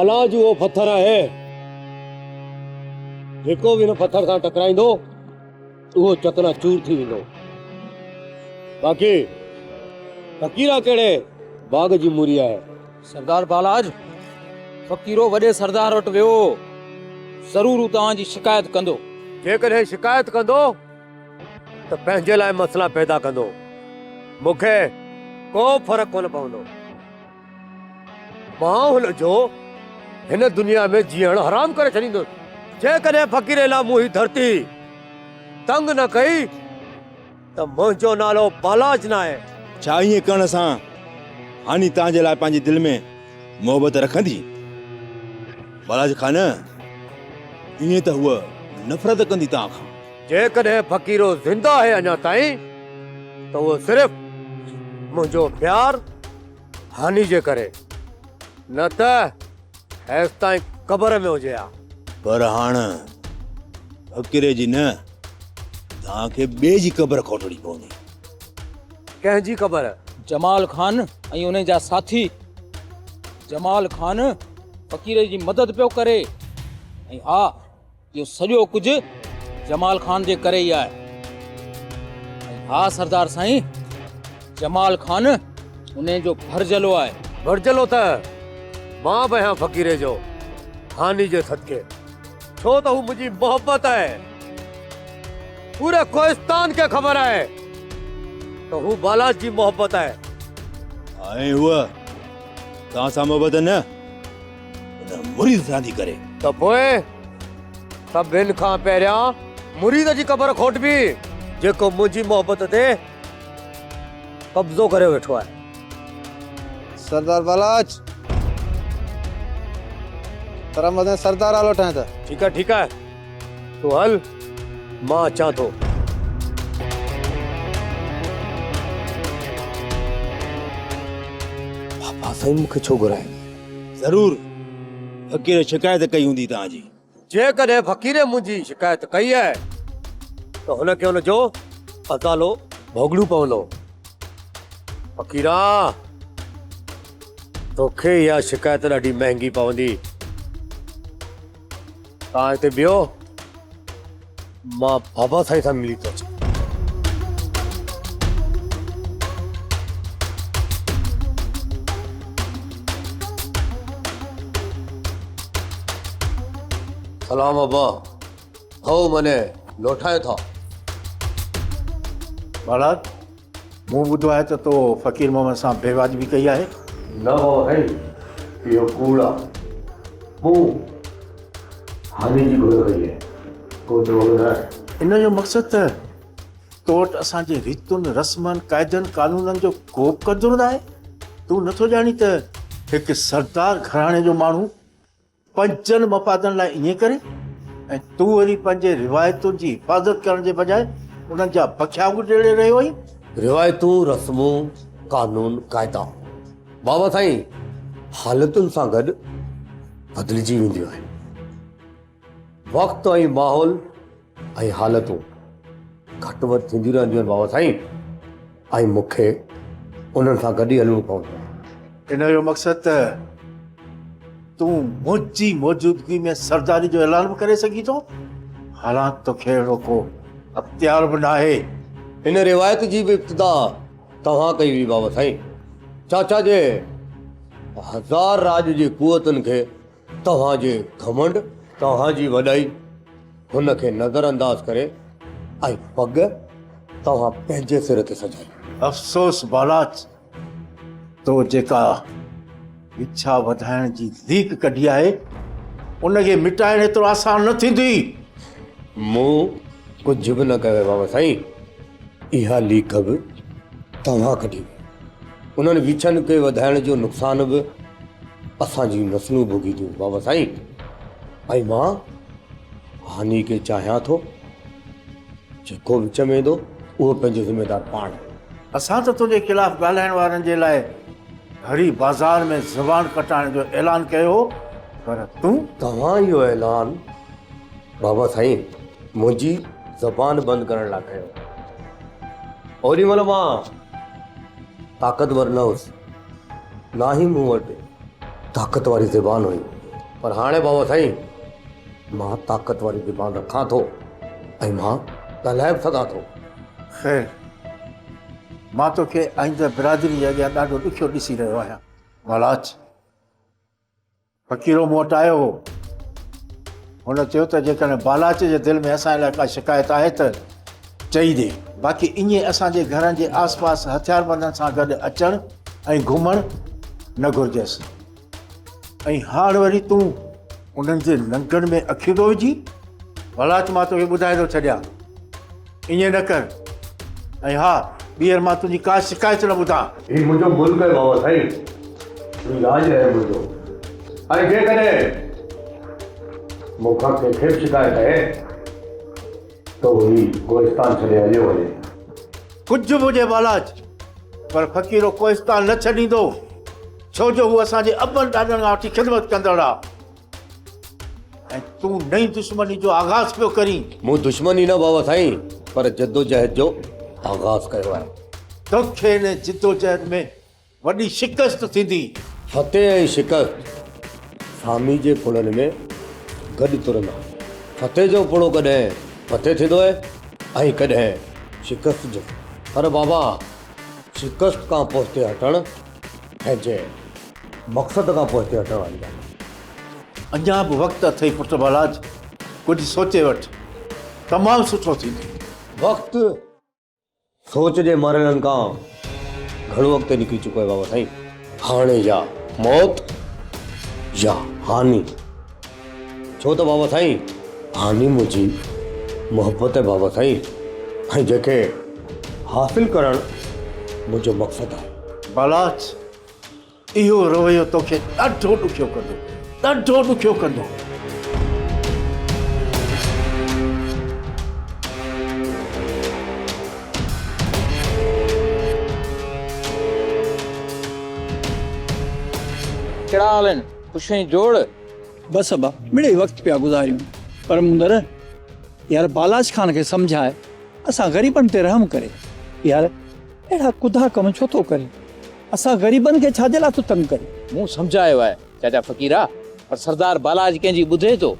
बालाज वो पत्थर है जेको भी न पत्थर सां टकराईंदो उहो चकना चूर थी वेंदो। बाक़ी फकीरा कहिड़े बाग जी मुरी आहे। सरदार बालाज फ़कीरो वॾे सरदार वटि वियो, ज़रूरु तव्हांजी शिकायत कंदो। जेकॾहिं शिकायत कंदो त पंहिंजे लाइ मसला पैदा कंदो, मूंखे को फ़र्क़ु कोन पवंदो। मां हुन जो हिन दुनिया में जीअण हराम करे छॾींदुसि। जेकॾहिं फ़कीर लाइ मूं ही धरती तंग न कई त मुंहिंजो नालो बालाज न आहे। छा ईअं करण सां हानी तव्हांजे लाइ पंहिंजे दिलि में मोहबत रखंदी? बालाज खान ईअं त हूअ नफ़रत कंदी तव्हां खां। जेकॾहिं फ़कीरो ज़िंदा आहे अञा ताईं त उहो सिर्फ़ मुंहिंजो प्यार हानी जे करे, न त हेसि ताईं क़बर में हुजे हा। पर हाणे फ़कीरे जी न, तव्हांखे ॿिए जी क़बर खोटणी पवंदी। कंहिंजी क़बर? जमाल खान ऐं उन जा साथी। जमाल खान फ़कीर जी मदद पियो करे ऐं हा, इहो सॼो कुझु जमाल खान जे करे ई आहे। ऐं हा सरदार साईं, जमाल खान उन जो भरजलो आहे। भरजलो त मां बि आहियां फ़कीरे जो, हानी जे सदके, छो त हू मुंहिंजी मोहबत आहे। पूरे कोहिस्तान खे ख़बर आहे त हू बालाज जी मोहबत आहे। ऐं हूअ तव्हां सां मोहबत न, उन मुरीद सां थी करे। त पोइ सभिनि खां पहिरियां मुरीद जी क़बर खोटबी, जेको मुंहिंजी मोहबत ते कब्ज़ो करे वेठो आहे। सरदार बालाज तरा मदे सरदार आलो ठाए था। ठीक है तू हल, मां अचां थो। पापा साईं मूंखे छो घुराए? ज़रूर फ़कीर शिकायत कई हूंदी तव्हांजी। जेकॾहिं फ़कीर मुंहिंजी शिकायत कई आहे त हुनखे हुनजो अज़ालो भोगणो पवंदो। फ़कीरा, तोखे इहा शिकायत ॾाढी महांगी पवंदी। तव्हां हिते बीहो, मां बाबा साईं सां मिली थो अचां। सलाम बाबा, हो मने लौटाए था। बालाज, मूं ॿुधो आहे त तो फ़कीर मोहम्मद सां बेवाजिबी कई आहे। न हो है, इहो कूड़ आहे। मूं हानी जी घुर कई आहे, को जो न आहे। इन जो मक़सदु त तो वटि असांजे रीतुनि रस्मनि क़ाइदनि कानूननि जो को बि क़दुरु न आहे। तूं नथो ॼाणी त हिकु सरदार घराणे जो माण्हू पंजनि मफ़ादनि लाइ ईअं करे, ऐं तूं वरी पंहिंजे रिवायतुनि जी हिफ़ाज़त करण जे बजाए उन्हनि जा बखियाव ॾेड़े रहियो आहीं। रिवायतूं, रस्मूं, कानून, क़ाइदा बाबा साईं हालतुनि सां गॾु बदिलजी वेंदियूं आहिनि। वक़्तु ऐं माहौल ऐं हालतूं घटि वधि थींदियूं रहंदियूं आहिनि बाबा साईं, ऐं मूंखे उन्हनि सां गॾु ई हलणो पवंदो। इन जो मक़सदु त तूं मुंहिंजी मौजूदगी में सरदारी जो ऐलान बि करे सघीं थो। हालांकि तोखे अहिड़ो को अख़्तियार बि न आहे। इन रिवायत जी बि इब्तिदा तव्हां कई हुई बाबा साईं। चाचा जे हज़ार राज जी कुवतुनि खे तव्हांजे घमंड, तव्हांजी वॾाई हुनखे नज़रअंदाज करे ऐं पग तव्हां पंहिंजे सिर ते सजाई। अफ़सोस बालाज, तो जेका इच्छा वधाइण जी लीक कढी आहे उनखे मिटाइण एतिरो आसान न थींदी। मूं कुझु बि न कयो बाबा साईं, इहा लीक बि तव्हां कढी। उन्हनि विछनि खे वधाइण जो नुक़सान बि असांजी नस्लूं भोगी थियूं बाबा साईं। ऐं मां हानी खे चाहियां थो, जेको विच में ईंदो उहो पंहिंजो ज़िम्मेदार पाण। असां त तुंहिंजे ख़िलाफ़ ॻाल्हाइण वारनि जे लाइ हरी बाज़ार में ज़बान कटाइण जो ऐलान कयो, पर तव्हां इहो ऐलान बाबा साईं मुंहिंजी ज़बान बंदि करण लाइ कयो। ओॾी महिल मां ताक़तवर न हुउसि, ना ही मूं वटि ताक़त वारी ज़बान हुई। पर हाणे बाबा साईं मां ताक़त वारी ज़बान रखां थो ऐं मां ॻाल्हाए बि सघां थो। ख़ैर मां तोखे आईंदह बिरादरी जे अॻियां ॾाढो ॾुखियो ॾिसी रहियो आहियां। बालाज फ़क़ीरो मूं वटि आयो हो, हुन चयो त जेकॾहिं बालाच जे दिलि में असां लाइ का शिकायत आहे त चई ॾे, बाक़ी ईअं असांजे घरनि जे आसपास हथियारबंदनि सां गॾु अचणु ऐं घुमणु न घुरिजेसि। ऐं हाणे वरी तूं उन्हनि जे लंगनि में अखियूं थो विझी। बालाच मां तोखे ॿुधाए थो छॾियां, ईअं न कर। ऐं हा, ॿीहर मां तुंहिंजी का शिकायत न ॿुधां। ही मुंहिंजो मुल्क आहे बाबा साईं, राज आहे मुंहिंजो। ऐं जेकॾहिं मूंखां कंहिंखे बि शिकायत आहे त ही कोहिस्तान छॾे हलियो वञे। कुझु बि हुजे बालाज, पर फ़क़ीरो कोहिस्तान न छॾींदो, छो जो हू असांजे अबनि ॾाॾनि खां वठी ख़िदमत कंदड़ आहे। ऐं तूं नई दुश्मनी जो आगाज़ पियो करीं। मूं दुश्मनी न बाबा साईं, पर जद्दोजहद जो आगाज़ कयो आहे। तोखे हिन जिदोजहद में वॾी शिकस्त थींदी। फतेह ऐं शिकस्त सामी जे पुड़नि में गॾु तुरंदा। फतेह जो पुड़ो कॾहिं फतेह थींदो आहे ऐं कॾहिं शिकस्त जो। पर बाबा शिकस्त खां पोइ हटणु पंहिंजे मक़सद खां पोइ हटणु वारी ॻाल्हि। अञा बि वक़्तु अथई पुट बालाज, कुझु सोचे वठि, तमामु सुठो थींदो। वक़्तु सोच जे मरलनि खां घणो वक़्तु निकिरी चुको आहे बाबा साईं। हाणे या मौत या हानि। छो त बाबा साईं हानि मुंहिंजी मोहबत आहे बाबा साईं, ऐं जेके हासिल करणु मुंहिंजो मक़सदु आहे। बालाज इहो रवैयो तोखे ॾाढो ॾुखियो कंदो, ॾाढो ॾुखियो कंदो। कहिड़ा हाल आहिनि? पुछई जोड़। बस अबा मिड़े वक़्तु पिया गुज़ारियूं, पर मुंदर यार बालाज खान खे सम्झाए असां ग़रीबनि ते रहम करे। यार अहिड़ा कुदा कम छो थो करे? असां ग़रीबनि खे छाजे लाइ थो तंग करे? मूं सम्झायो आहे चाचा फ़क़ीरा, पर सरदार बालाज कंहिंजी ॿुधे थो।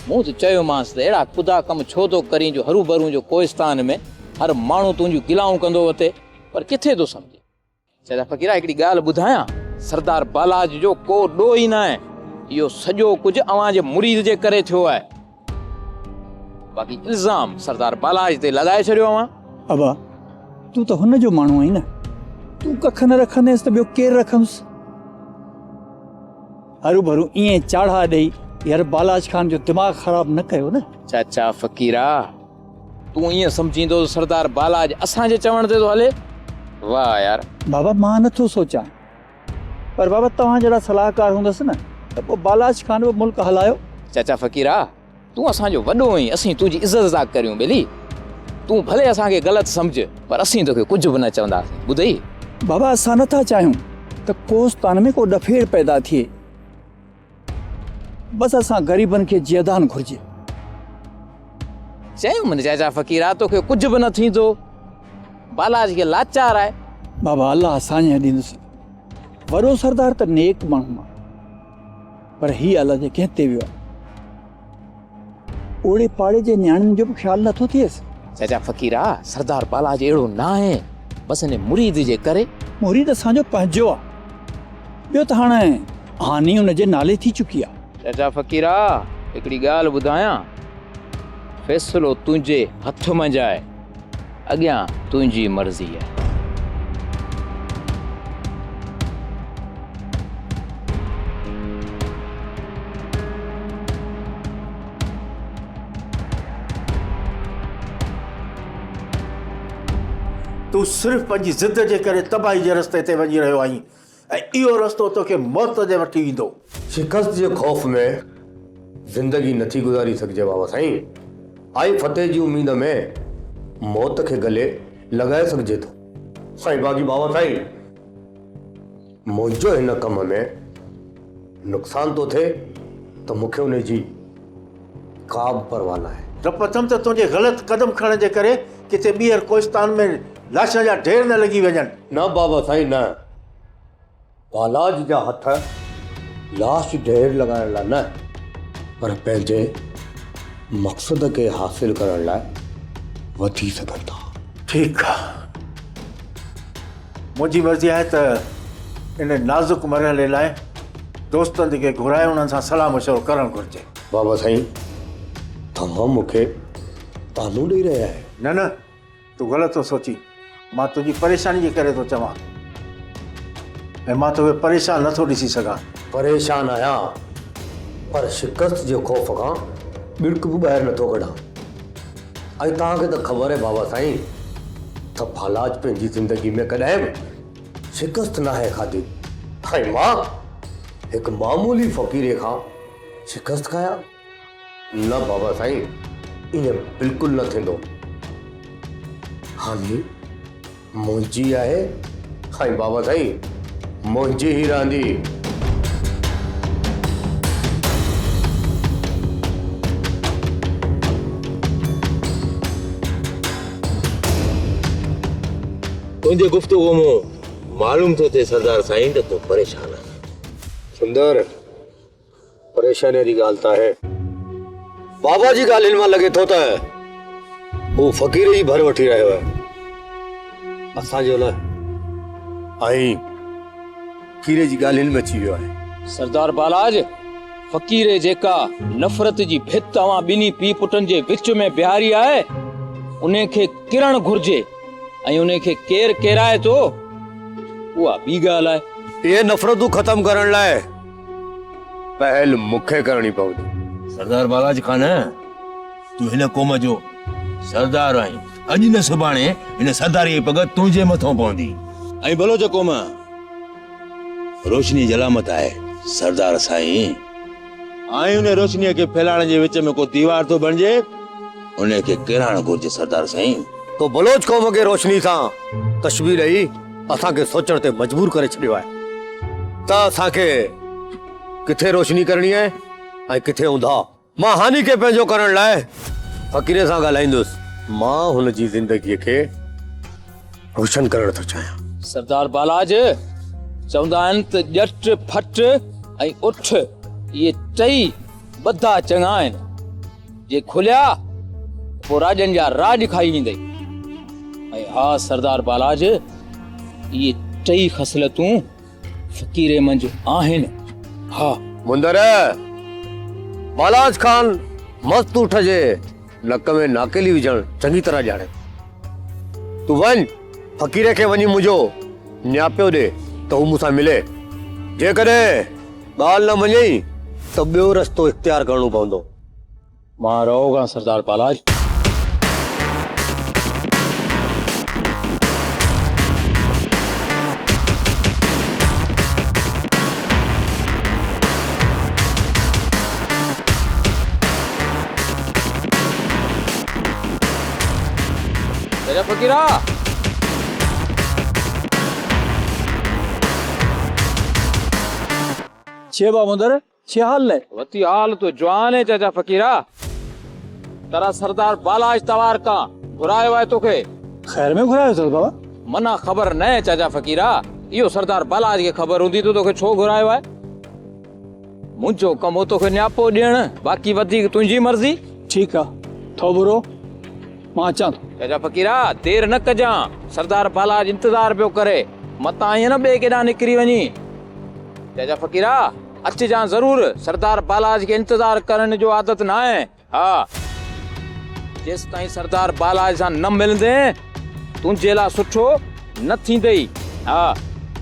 मूं त चयोमांसि त अहिड़ा कुदा कम छो थो करीं जो हरू भरू जो कोहिस्तान में हर माण्हू तुंहिंजूं गिलाऊं कंदो वठे, पर किथे थो सम्झे। चाचा फ़क़ीरा हिकिड़ी ॻाल्हि ॿुधायां, सरदार बालाज जो को ॾोह ई न आहे। इहो सॼो कुझु अव्हां जे मुरीद जे करे थियो आहे। बाक़ी इल्ज़ाम सरदार बालाज ते लॻाए छॾियो अव्हां। अबा तूं त हुन जो माण्हू आहीं न, तूं कख न रखंदेसि त ॿियो केरु रखंदुसि? हरू भरू ईअं चाढ़ा ॾेई यार बालाज खान जो दिमाग़ ख़राब न कयो न। चाचा फ़क़ीरा, तूं ईअं सम्झींदो सरदार बालाज असांजे चवण ते थो हले? वाह यार। बाबा मां नथो सोचां, पर बाबा तव्हां जहिड़ा सलाहकार हूंदसि न त पोइ बालाज खान बि मुल्क हलायो। चाचा फ़क़ीरा, तूं असांजो वॾो आहीं, असीं तुंहिंजी इज़त ज़ाक करियूं बेली। तूं भले असांखे ग़लति सम्झ, पर असीं तोखे कुझु बि न चवंदासीं, ॿुधई? बाबा असां नथा चाहियूं त कोहिस्तान में को ॾफेड़ पैदा थिए। बसि असां ग़रीबनि खे जियदान घुरिजे। चयूं मन चाचा फ़क़ीरा, तोखे कुझु बि न थींदो। बालाज खे लाचार आहे। बाबा अल्लाह साña ॾींदुसि। वॾो सरदार त नेक माण्हू आहे, पर हीअ अल्लाह जे कंहिं ते वियो आहे। ओड़े पाड़े जे न्याणियुनि जो बि ख़्यालु नथो थिएसि। चाचा फ़क़ीरा, सरदार बालाज अहिड़ो न आहे, बसि हिन मुरीद जे करे। मुरीद असांजो पंहिंजो आहे, ॿियो त हाणे हानि हुन जे नाले थी चुकी आहे। चाचा फ़क़ीरा, हिकिड़ी ॻाल्हि ॿुधायां, फ़ैसिलो तुंहिंजे हथ में आहे, अॻियां तुंहिंजी मर्ज़ी आहे। तूं सिर्फ़ु पंहिंजी ज़िद जे करे तबाही जे रस्ते ते वञी रहियो आहीं, ऐं इहो रस्तो तोखे मौत ते वठी वेंदो। शिकस्त जे ख़ौफ़ में ज़िंदगी नथी गुज़ारी सघिजे बाबा साईं। आई फतेह जी उमेद में मौत खे गले लॻाए सघिजे थो साईं। बाक़ी बाबा साईं, मुंहिंजो हिन कम में नुक़सान थो थिए त मूंखे उन जी का बि परवाह न आहे। त प्रथम त तुंहिंजे ग़लति क़दम खणण जे करे किथे ॿीहर कोहिस्तान में लाश जा ढेर न लॻी वञनि। न बाबा साईं न, बालाज जा हथ लाश ढेर लॻाइण लाइ न, पर पंहिंजे मक़सद खे हासिल करण लाइ वधी सघनि था। ठीकु आहे, मुंहिंजी मर्ज़ी आहे त इन नाज़ुक मरहले लाइ दोस्तनि खे घुराए उन्हनि सां सलाह मशवरो करणु घुरिजे। बाबा साईं, तव्हां मूंखे तानो ॾेई रहिया आहियो। न न, तूं ग़लति थो सोची। मां तुंहिंजी परेशानी जे करे थो चवां, ऐं मां तोखे परेशान नथो ॾिसी सघां। परेशान आहियां, पर शिकस्त जे ख़ौफ़ खां बिड़क बि ॿाहिरि नथो कढां। ऐं तव्हांखे त ख़बर आहे बाबा साईं त फालाज पंहिंजी ज़िंदगी में कॾहिं बि शिकस्त न आहे खाधी। ऐं मां हिकु मामूली फ़क़ीरे खां शिकस्त खायां? न बाबा साईं, ईअं बिल्कुलु न थींदो। हानी मुंहिंजी आहे, ऐं बाबा साईं मुंहिंजी ई रहंदी। तुंहिंजे गुफ़्तगू में मालूम थो थिए सरदार साईं त तूं परेशान आहे। सुंदर, परेशानी जी ॻाल्हि त आहे। बाबा जी ॻाल्हियुनि मां लॻे थो त हू फ़क़ीर जी भर वठी रहियो आहे असांजो न, ऐं फ़क़ीर जी ॻाल्हियुनि में अची वियो आहे। सरदार बालाज, फ़क़ीर जेका नफ़रत जी भित तव्हां ॿिन्ही पीउ पुटनि जे विच में बिहारी आहे, उन खे किरण घुर्जे, ऐं उन खे केरु केराए थो उहा ॿी ॻाल्हि आहे। इहे नफ़रतूं ख़तमु करण लाइ पहल मूंखे करणी पवंदी। सरदार बालाज खान, तूं हिन क़ौम जो सरदार आहीं। अॼु न सुभाणे हिन सरदारी जी पग तुंहिंजे मथां पवंदी। ऐं बलोच क़ौम रोशनी जलामत आहे सरदार साईं, ऐं उन रोशनीअ खे फैलाइण जे विच में को दीवार थो बणिजे, उन खे किराइणु घुरिजे सरदार साईं। तो बलोच क़ौम खे रोशनी सां तशबीह ॾेई असांखे सोचण ते मजबूर करे छॾियो आहे त असांखे किथे रोशनी करणी आहे ऐं किथे ऊंधा। मां हानी खे पंहिंजो करण लाइ फ़क़ीर सां ॻाल्हाईंदुसि। मां हुन जी ज़िंदगीअ खे रोशन करणु थो चाहियां। सरदार बालाज चवंदा आहिनि त ॼट फट ऐं उठ इहे टई ॿधा चङा आहिनि। जे खुलिया पोइ राजनि जा राज खाई ईंदई। ऐं हा सरदार बालाज, इहे टई ख़सलतूं फ़क़ीर मंझि आहिनि। हा मुंदर, बालाज खान मस्त उठ जे नक में नाकेली विझण चङी तरह ॼाणे। तूं वञ, फ़क़ीर खे वञी मुंहिंजो न्यापियो ॾे त हू मूंसां मिले। जेकॾहिं ॻाल्हि न मञई त ॿियो रस्तो इख़्तियार करणो पवंदो। मां रहोगा सरदार बालाज। फ़क़ीरा, छे बा मुंदर, छे हाल है? वती हाल तो जवान है चाचा फ़क़ीरा। तरा सरदार बालाज तवार का घुरायो है तोखे। खैर में घुरायो अथव बाबा? मना ख़बर न है चाचा फ़क़ीरा, इहो सरदार बालाज खे ख़बर हूंदी तो तोखे छो घुरायो है। मुंहिंजो कमु तोखे न्यापो ॾियण, बाक़ी वधीक तुंहिंजी मर्ज़ी। ठीकु आहे, थो बुरो, मां अचां थो। चाचा फ़क़ीरा, देर न कजां, सरदार बालाज इंतज़ार पियो करे। मतां ईअं न ॿिए केॾांहुं निकिरी वञी। चाचा फ़क़ीरा, अचिजां ज़रूर। सरदार बालाज खे इंतज़ार करण जो आदत न आहे। हा, जेसि ताईं सरदार बालाज सां न मिलंदे तुंहिंजे लाइ सुठो न थींदई। हा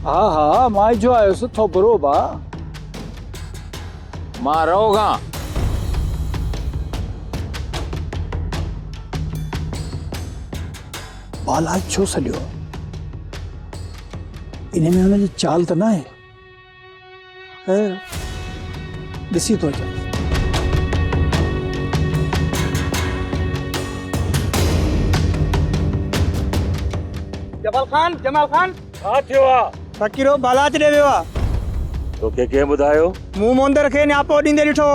हा हा, मां जो आयुसि, थो बुरो बा। मां रहोगा। बालाज छो सॼो? इन में हुनजी चाल त न आहे। खैर, ॾिसी थो अचां। जमाल खान छा थियो आहे? फ़क़ीरो बालाज ॾे वियो आहे। तोखे कंहिं ॿुधायो? मूं मुंदर खे न्यापो ॾींदे ॾिठो।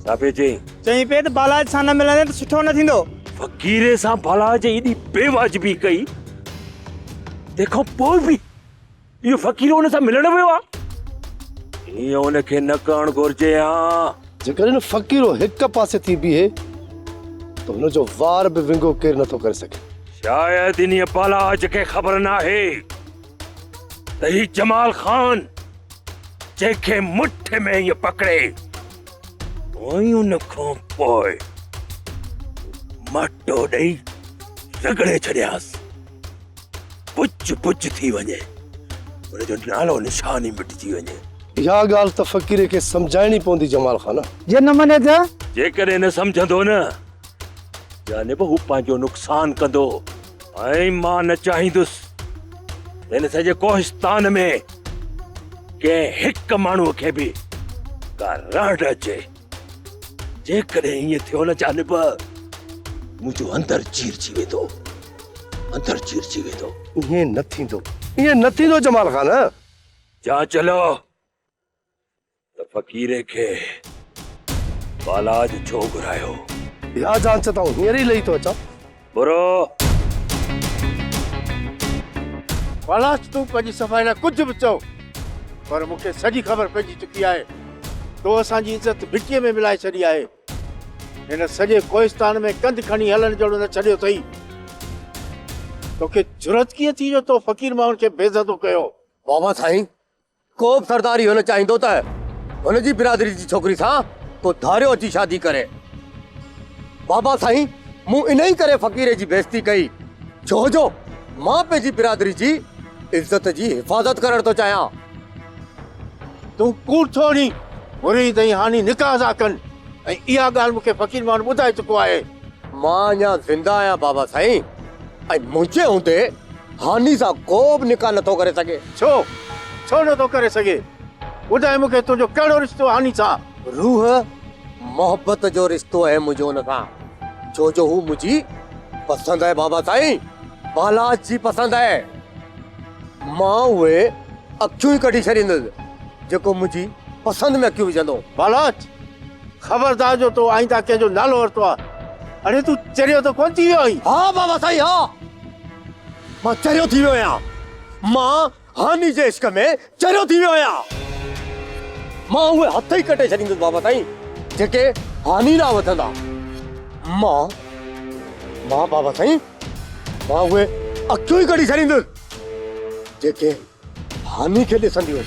छा पिए चई? चई पिए त बालाज सां न मिलंदे त सुठो न थींदो। फ़क़ीर सां बालाज एॾी बेवाजिबी कई, तंहिंखां पोइ बि इहो फ़क़ीर हुन सां मिलण वियो आहे। ईअं हुनखे न करणु घुरिजे। हा, जेकर इन फ़कीरो हिक पासे थी बीहे तो हुनजो वार बि विंगो केर नथो करे सके। शायद इन बालाज के खबर ना है तही जमाल खान जेके मुट्ठे में ये पकड़े पोइ उन खां पोइ मटो ॾेई रगड़े छॾियास पुछ पुछ थी वञे उनजो नालो निशान ही मिटिजी वञे। इहा ॻाल्हि त फ़कीर खे सम्झाइणी पवंदी जमाल खान। जे न मने त जेकॾहिं न सम्झंदो न यानी हू पंहिंजो नुक़सान कंदो ऐं मां न चाहींदुसि हिन सॼे कोहिस्तान में कंहिं हिक माण्हूअ खे बि का रांड अचे। जेकॾहिं ईअं थियो न जानिब मुंहिंजो अंदर चीरजी वेंदो अंदर चीरजी वेंदो। ईअं न थींदो, ईअं न थींदो जमाल खान। जा चलो त फ़कीरे खे बालाज छो घुरायो। इहा जांच त हींअर ई लही थो अचां। बुरो बालाज तूं पंहिंजी सफ़ाई लाइ कुझु बि चओ पर मूंखे सॼी ख़बर पइजी चुकी आहे तो असांजी इज़त मिटीअ में मिलाए छॾी आहे। हिन सॼे कोहिस्तान में कंध खणी हलण जहिड़ो न छॾियो अथई। तोखे ज़रूरत कीअं थी जो तो फ़कीर माण्हुनि खे बेइज़तो कयो। बाबा साईं को बि सरदारी हुन चाहींदो त हुनजी बिरादरी जी छोकिरी सां को धारियो अची शादी करे। बाबा साईं मूं इन ई करे फ़कीर जी बेइज़ती कई छो जो मां पंहिंजी बिरादरी जी इज़त जी हिफ़ाज़त करण थो चाहियां। तूं कूड़ थोड़ी बुरी तई हानी निकाह था कनि ऐं इहा ॻाल्हि मूंखे फ़कीर माण्हू ॿुधाए चुको आहे। मां अञा ज़िंदा आहियां बाबा साईं ऐं मुंहिंजे हूंदे हानी सां को बि निकाह नथो करे सघे। छो छो नथो करे सघे? ॿुधाए मूंखे तुंहिंजो कहिड़ो रिश्तो हानी सां? रूह मोहब्बत जो रिश्तो है मुझे हुन सां छो जो हू मुझी पसंद है बाबा साईं बालाज जी पसंद है। मां उहे अखियूं ई कढी छॾींदुसि जेको मुझी पसंद में अखियूं विझंदो। बालाज खबरदार जो तो आईंदा कंहिंजो नालो वरितो आहे। अरे तूं चरियो त कोन थी वियो आहीं? हाँ बाबा साईं हाँ मां चरियो थी वियो आहियां। मां हानी जे इश्क में चरियो थी वियो आहियां। मां उहे हथ ई कटे छॾींदुसि बाबा साईं जेके हानी ना वधंदा। मां बाबा साईं मां उहे अखियूं ई कढी छॾींदुसि जेके हानी खे ॾिसंदियूं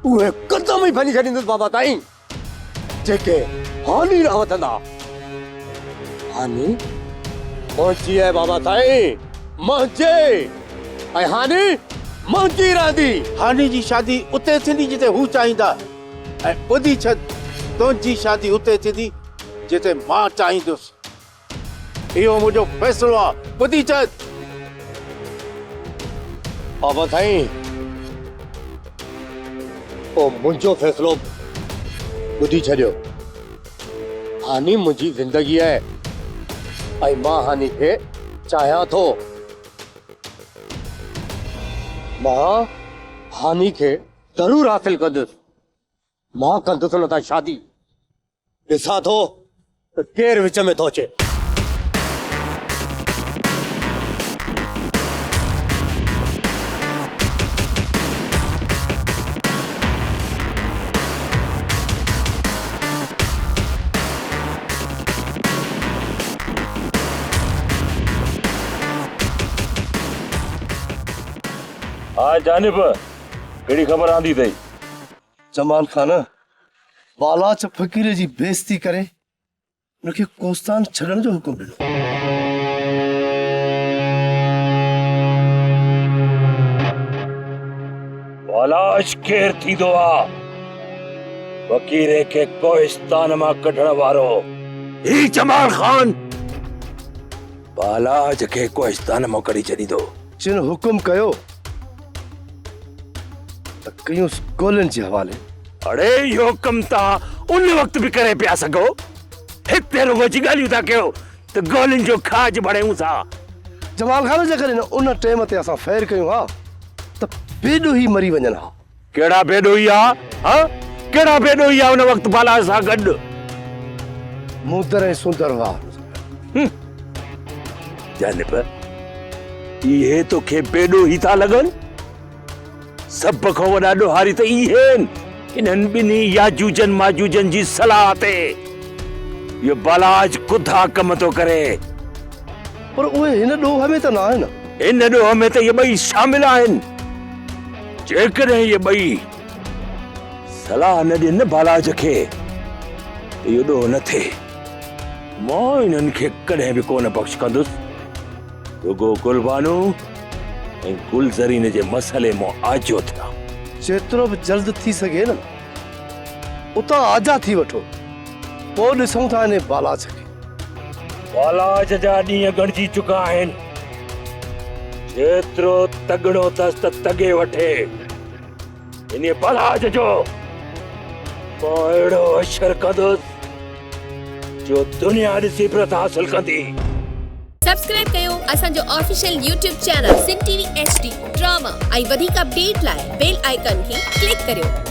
उहे कदम ई भञी छॾींदुसि बाबा साईं जेके हानी ना वधंदा। हानी मुंहिंजी आहे बाबा साईं मुंहिंजे ऐं हानी मुंहिंजी रहंदी। हानी जी शादी उते थींदी जिते हू चाहींदा ऐं ॿुधी छॾ तुंहिंजी शादी उते थींदी जिते मां चाहींदुसि। इहो मुंहिंजो फ़ैसिलो आहे ॿुधी छॾ। बाबा साईं ओ मुंहिंजो फ़ैसिलो ॿुधी छॾियो। हानी मुंहिंजी ज़िंदगी आहे ऐं मां हानी खे चाहियां थो। मां हानी खे ज़रूर हासिल कंदुसि। मां कंदुसि हुन सां शादी। ॾिसां थो त केरु विच में थो अचे। हाँ जानिब कहिड़ी ख़बर आंदी अथई? जमाल खान बालाज फ़कीर जी बेइज़ती करे उनखे कोस्तान छॾण जो हुकुम ॾिनो। बालाज केर थींदो आहे? फ़कीरे खे कोहिस्तान मां कढण वारो ही जमाल खान बालाज खे कोहिस्तान मां कढी छॾींदो। जिन हुकुम कयो त कयूंसि गोलियुनि जे हवाले। अड़े इहो कमु तव्हां उन वक़्तु बि करे पिया सघो। हिते रुगो जी ॻाल्हियूं था कयो त गोलियुनि जो खाज बढ़ियूं था। जमाल खान जेकॾहिं न उन टाइम ते असां फ़ैर कयूं हा त बेॾो ई मरी वञनि हा। कहिड़ा बेॾोही आहे? हाँ कहिड़ा बेॾोही आहे उन वक़्तु बालाज सां गॾु? मूदर ऐं सुंदर हुआ। जानिब इहे तोखे बेॾोही था लॻनि? सभ खां वॾा ॾोहारी त इहे आहिनि इन्हनि ॿिन्ही याजूजन माजूजन जी सलाह ते इहो बालाज कुधा कम थो करे। पर उहे हिन ॾोह में त न आहिनि। इन ॾोह में त इहे ॿई शामिल आहिनि। जेकॾहिं इहे ॿई सलाह न ॾियनि बालाज खे त इहो ॾोह न थिए। मां इन्हनि खे कॾहिं बि कोन बख़्श कंदुसि। रुगो गुलबानू ऐं गुलज़रीन जे मसइले मां आजो थिया। जेतिरो बि जल्द थी सघे न उतां आजा थी वठो, पोइ ॾिसूं था हिन बालाज खे। बालाज जा ॾींहं गणिजी चुका आहिनि। जेतिरो तगड़ो अथसि त तगे वठे। इन बालाज जो मां अहिड़ो अशर कंदुसि जो दुनिया ॾिसी इबरत हासिल कंदी। सब्सक्राइब कयो असांजो official YouTube channel Sindh TV HD drama ऐं वधीक अपडेट लाइ बेल आइकन खे क्लिक करियो।